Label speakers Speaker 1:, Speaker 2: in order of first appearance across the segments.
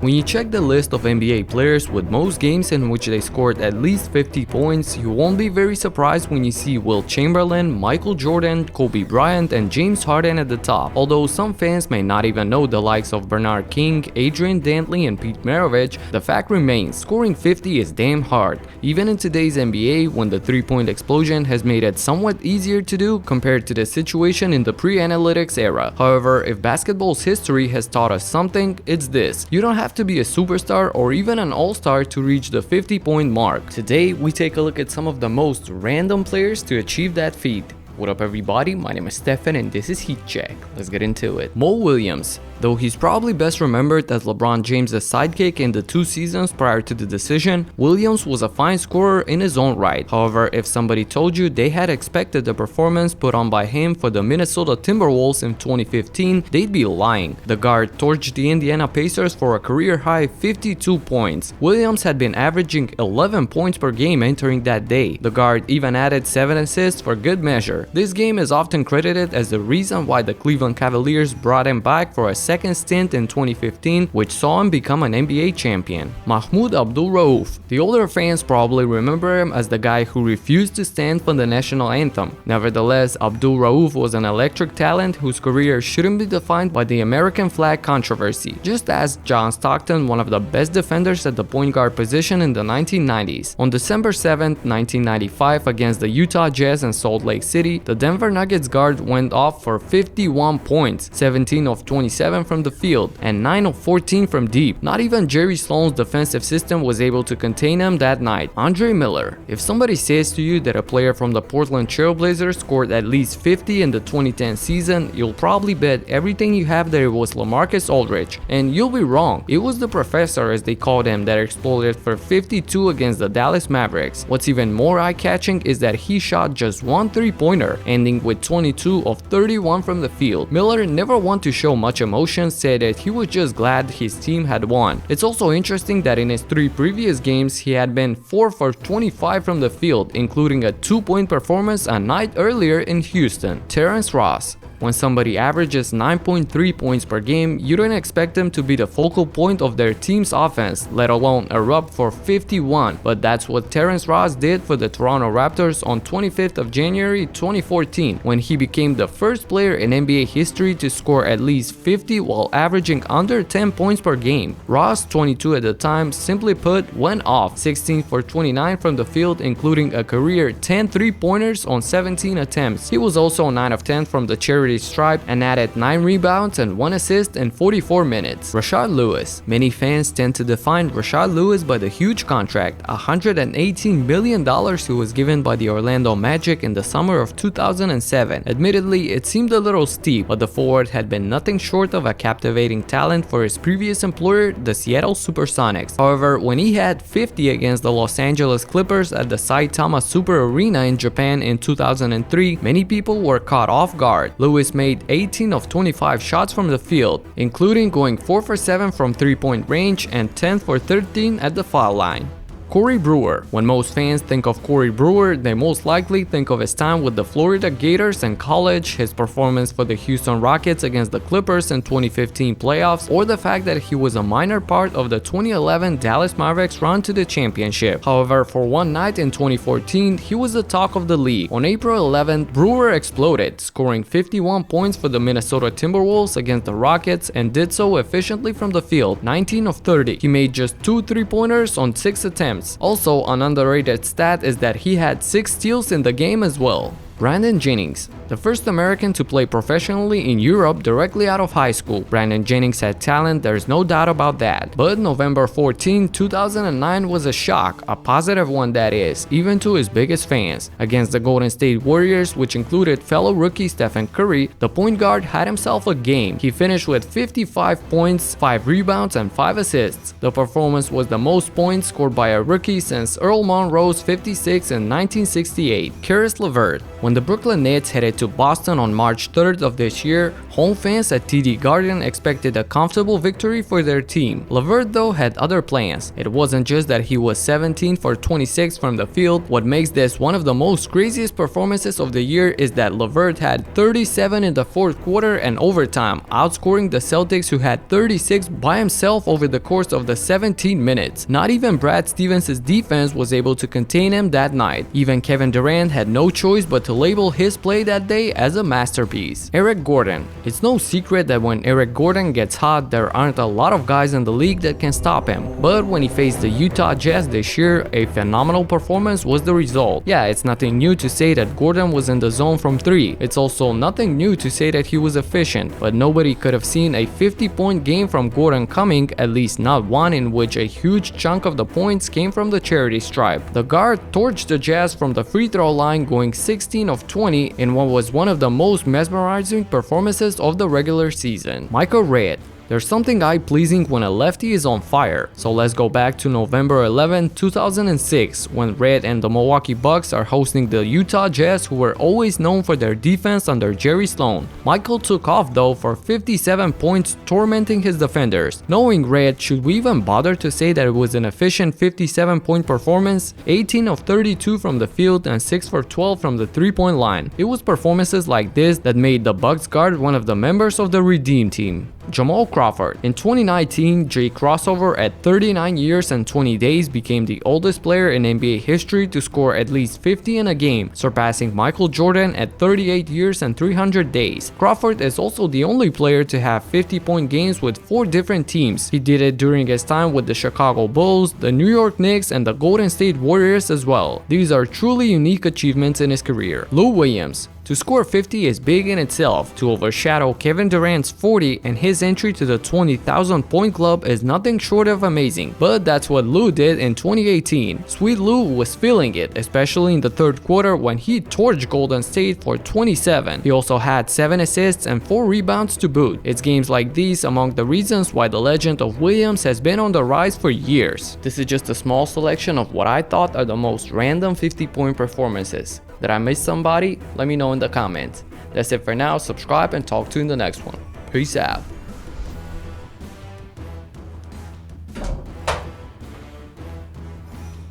Speaker 1: When you check the list of NBA players with most games in which they scored at least 50 points, you won't be very surprised when you see Wilt Chamberlain, Michael Jordan, Kobe Bryant, and James Harden at the top. Although some fans may not even know the likes of Bernard King, Adrian Dantley, and Pete Maravich, the fact remains, scoring 50 is damn hard. Even in today's NBA, when the three-point explosion has made it somewhat easier to do compared to the situation in the pre-analytics era. However, if basketball's history has taught us something, it's this: you don't have to be a superstar or even an all-star to reach the 50-point mark. Today, we take a look at some of the most random players to achieve that feat. What up everybody, my name is Stefan and this is Heat Check. Let's get into it. Mo Williams. Though he's probably best remembered as LeBron James' sidekick in the 2 seasons prior to the decision, Williams was a fine scorer in his own right. However, if somebody told you they had expected the performance put on by him for the Minnesota Timberwolves in 2015, they'd be lying. The guard torched the Indiana Pacers for a career-high 52 points. Williams had been averaging 11 points per game entering that day. The guard even added 7 assists for good measure. This game is often credited as the reason why the Cleveland Cavaliers brought him back for a second stint in 2015, which saw him become an NBA champion. Mahmoud Abdul-Rauf. The older fans probably remember him as the guy who refused to stand for the national anthem. Nevertheless, Abdul-Rauf was an electric talent whose career shouldn't be defined by the American flag controversy. Just as John Stockton, one of the best defenders at the point guard position in the 1990s. On December 7, 1995, against the Utah Jazz in Salt Lake City, the Denver Nuggets guard went off for 51 points, 17 of 27 from the field, and 9 of 14 from deep. Not even Jerry Sloan's defensive system was able to contain him that night. Andre Miller. If somebody says to you that a player from the Portland Trailblazers scored at least 50 in the 2010 season, you'll probably bet everything you have that it was LaMarcus Aldridge. And you'll be wrong. It was the professor, as they called him, that exploded for 52 against the Dallas Mavericks. What's even more eye-catching is that he shot just one three-pointer, ending with 22 of 31 from the field. Miller, never one to show much emotion, said that he was just glad his team had won. It's also interesting that in his 3 previous games, he had been 4 for 25 from the field, including a 2-point performance a night earlier in Houston. Terrence Ross. When somebody averages 9.3 points per game, you don't expect them to be the focal point of their team's offense, let alone erupt for 51, but that's what Terrence Ross did for the Toronto Raptors on 25th of January 2014, when he became the first player in NBA history to score at least 50 while averaging under 10 points per game. Ross, 22 at the time, simply put, went off, 16 for 29 from the field, including a career 10 3-pointers on 17 attempts. He was also 9 of 10 from the charity stripe and added 9 rebounds and 1 assist in 44 minutes. Rashard Lewis. Many fans tend to define Rashard Lewis by the huge contract, $118 million he was given by the Orlando Magic in the summer of 2007. Admittedly, it seemed a little steep, but the forward had been nothing short of a captivating talent for his previous employer, the Seattle Supersonics. However, when he had 50 against the Los Angeles Clippers at the Saitama Super Arena in Japan in 2003, many people were caught off guard. Lewis made 18 of 25 shots from the field, including going 4 for 7 from 3-point range and 10 for 13 at the foul line. Corey Brewer. When most fans think of Corey Brewer, they most likely think of his time with the Florida Gators in college, his performance for the Houston Rockets against the Clippers in 2015 playoffs, or the fact that he was a minor part of the 2011 Dallas Mavericks run to the championship. However, for one night in 2014, he was the talk of the league. On April 11th, Brewer exploded, scoring 51 points for the Minnesota Timberwolves against the Rockets and did so efficiently from the field, 19 of 30. He made just 2 3-pointers on 6 attempts. Also, an underrated stat is that he had 6 steals in the game as well. Brandon Jennings, the first American to play professionally in Europe directly out of high school. Brandon Jennings had talent, there's no doubt about that. But November 14, 2009 was a shock, a positive one that is, even to his biggest fans. Against the Golden State Warriors, which included fellow rookie Stephen Curry, the point guard had himself a game. He finished with 55 points, 5 rebounds, and 5 assists. The performance was the most points scored by a rookie since Earl Monroe's 56 in 1968. Caris LeVert. When the Brooklyn Nets headed to Boston on March 3rd of this year, Home fans at TD Garden expected a comfortable victory for their team. LeVert though had other plans. It wasn't just that he was 17 for 26 from the field. What makes this one of the most craziest performances of the year is that LeVert had 37 in the fourth quarter and overtime, outscoring the Celtics, who had 36 by himself over the course of the 17 minutes. Not even Brad Stevens' defense was able to contain him that night. Even Kevin Durant had no choice but to label his play that day as a masterpiece. Eric Gordon. It's no secret that when Eric Gordon gets hot, there aren't a lot of guys in the league that can stop him. But when he faced the Utah Jazz this year, a phenomenal performance was the result. Yeah, it's nothing new to say that Gordon was in the zone from 3. It's also nothing new to say that he was efficient, but nobody could have seen a 50-point game from Gordon coming, at least not one in which a huge chunk of the points came from the charity stripe. The guard torched the Jazz from the free throw line, going 16 of 20 in what was one of the most mesmerizing performances of the regular season. Michael Redd. There's something eye-pleasing when a lefty is on fire. So let's go back to November 11, 2006, when Redd and the Milwaukee Bucks are hosting the Utah Jazz, who were always known for their defense under Jerry Sloan. Michael took off though for 57 points, tormenting his defenders. Knowing Redd, should we even bother to say that it was an efficient 57-point performance? 18 of 32 from the field and 6 for 12 from the three-point line. It was performances like this that made the Bucks guard one of the members of the Redeem Team. Jamal Crawford. In 2019, Jay Crossover at 39 years and 20 days became the oldest player in NBA history to score at least 50 in a game, surpassing Michael Jordan at 38 years and 300 days. Crawford is also the only player to have 50-point games with 4 different teams. He did it during his time with the Chicago Bulls, the New York Knicks, and the Golden State Warriors as well. These are truly unique achievements in his career. Lou Williams. To score 50 is big in itself. To overshadow Kevin Durant's 40 and his entry to the 20,000 point club is nothing short of amazing. But that's what Lou did in 2018. Sweet Lou was feeling it, especially in the third quarter when he torched Golden State for 27. He also had 7 assists and 4 rebounds to boot. It's games like these among the reasons why the legend of Williams has been on the rise for years. This is just a small selection of what I thought are the most random 50-point performances. Did I miss somebody? Let me know in the comments. That's it for now. Subscribe and talk to you in the next one. Peace out.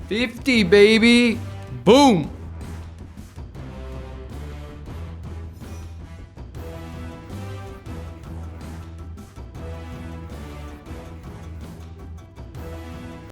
Speaker 1: 50, baby. Boom.